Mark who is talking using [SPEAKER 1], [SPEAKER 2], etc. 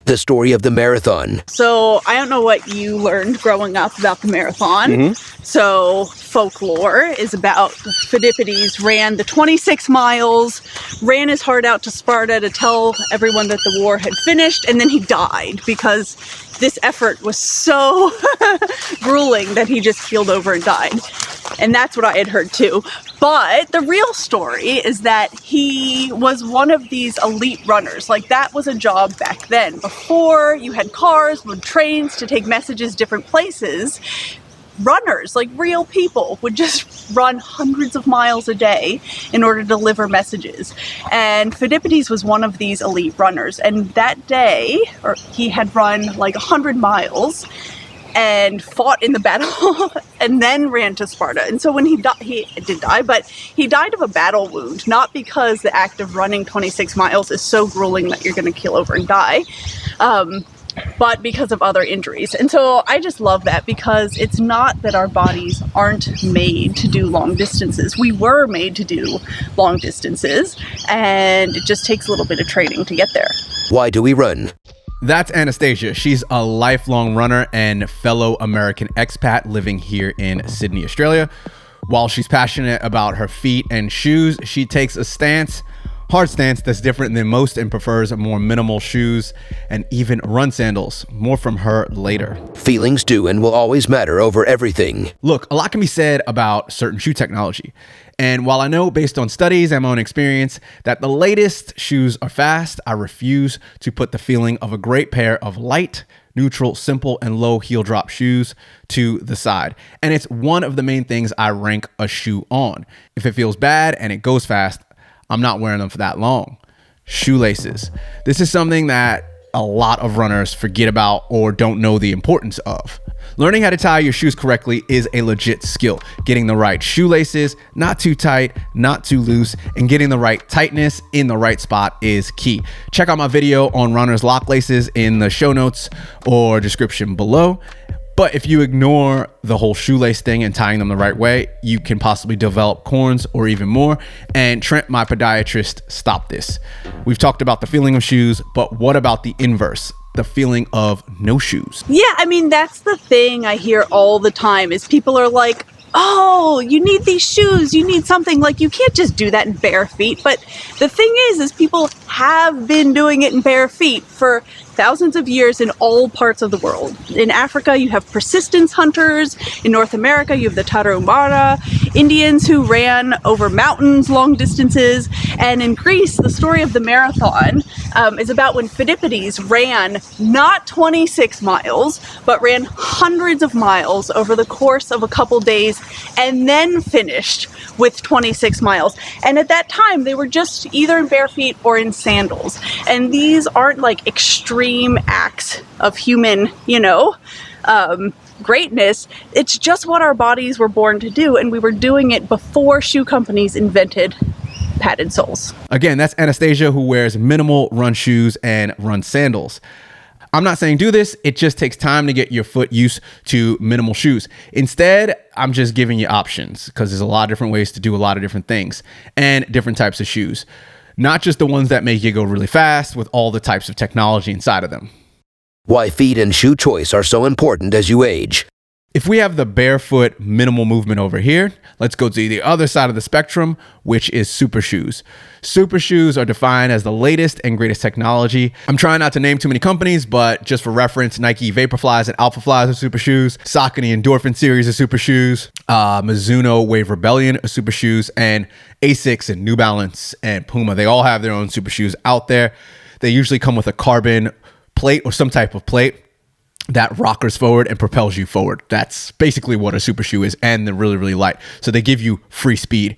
[SPEAKER 1] The story of the marathon.
[SPEAKER 2] So I don't know what you learned growing up about the marathon. So folklore is about Phidippides ran the 26 miles, ran his heart out to Sparta to tell everyone that the war had finished, and then he died because this effort was so grueling that he just keeled over and died. And that's what I had heard too. But the real story is that he was one of these elite runners. Like, that was a job back then. Before you had cars with trains to take messages different places, runners, like real people, would just run hundreds of miles a day in order to deliver messages. And Phidippides was one of these elite runners. And that day, he had run like 100 miles and fought in the battle and then ran to Sparta. And so when he did die, but he died of a battle wound, not because the act of running 26 miles is so grueling that you're going to keel over and die, but because of other injuries. And so I just love that, because it's not that our bodies aren't made to do long distances. We were made to do long distances, and it just takes a little bit of training to get there.
[SPEAKER 1] Why do we run?
[SPEAKER 3] That's Anastasia. She's a lifelong runner and fellow American expat living here in Sydney, Australia. While she's passionate about her feet and shoes, she takes a hard stance that's different than most, and prefers more minimal shoes and even run sandals. More from her later.
[SPEAKER 1] Feelings do and will always matter over everything.
[SPEAKER 3] Look, a lot can be said about certain shoe technology. And while I know based on studies and my own experience that the latest shoes are fast, I refuse to put the feeling of a great pair of light, neutral, simple, and low heel drop shoes to the side. And it's one of the main things I rank a shoe on. If it feels bad and it goes fast, I'm not wearing them for that long. Shoelaces. This is something that a lot of runners forget about or don't know the importance of. Learning how to tie your shoes correctly is a legit skill. Getting the right shoelaces, not too tight, not too loose, and getting the right tightness in the right spot is key. Check out my video on runner's lock laces in the show notes or description below. But if you ignore the whole shoelace thing and tying them the right way, you can possibly develop corns or even more. And Trent, my podiatrist, stopped this. We've talked about the feeling of shoes, but what about the inverse? The feeling of no shoes?
[SPEAKER 2] Yeah, I mean, that's the thing I hear all the time is people are like, oh, you need these shoes, you need something, like you can't just do that in bare feet. But the thing is people have been doing it in bare feet for thousands of years in all parts of the world. In Africa, you have persistence hunters. In North America, you have the Tarahumara Indians who ran over mountains long distances. And in Greece, the story of the marathon is about when Phidippides ran not 26 miles, but ran hundreds of miles over the course of a couple days and then finished with 26 miles. And at that time, they were just either in bare feet or in sandals. And these aren't like extreme acts of human, greatness. It's just what our bodies were born to do. And we were doing it before shoe companies invented padded soles.
[SPEAKER 3] Again, that's Anastasia, who wears minimal run shoes and run sandals. I'm not saying do this. It just takes time to get your foot used to minimal shoes. Instead, I'm just giving you options, because there's a lot of different ways to do a lot of different things and different types of shoes. Not just the ones that make you go really fast with all the types of technology inside of them.
[SPEAKER 1] Why feet and shoe choice are so important as you age.
[SPEAKER 3] If we have the barefoot minimal movement over here, let's go to the other side of the spectrum, which is super shoes. Super shoes are defined as the latest and greatest technology. I'm trying not to name too many companies, but just for reference, Nike Vaporflies and Alphaflies are super shoes. Saucony Endorphin series are super shoes. Mizuno Wave Rebellion are super shoes, and Asics and New Balance and Puma, they all have their own super shoes out there. They usually come with a carbon plate or some type of plate that rockers forward and propels you forward. That's basically what a super shoe is, and they're really, really light. So they give you free speed.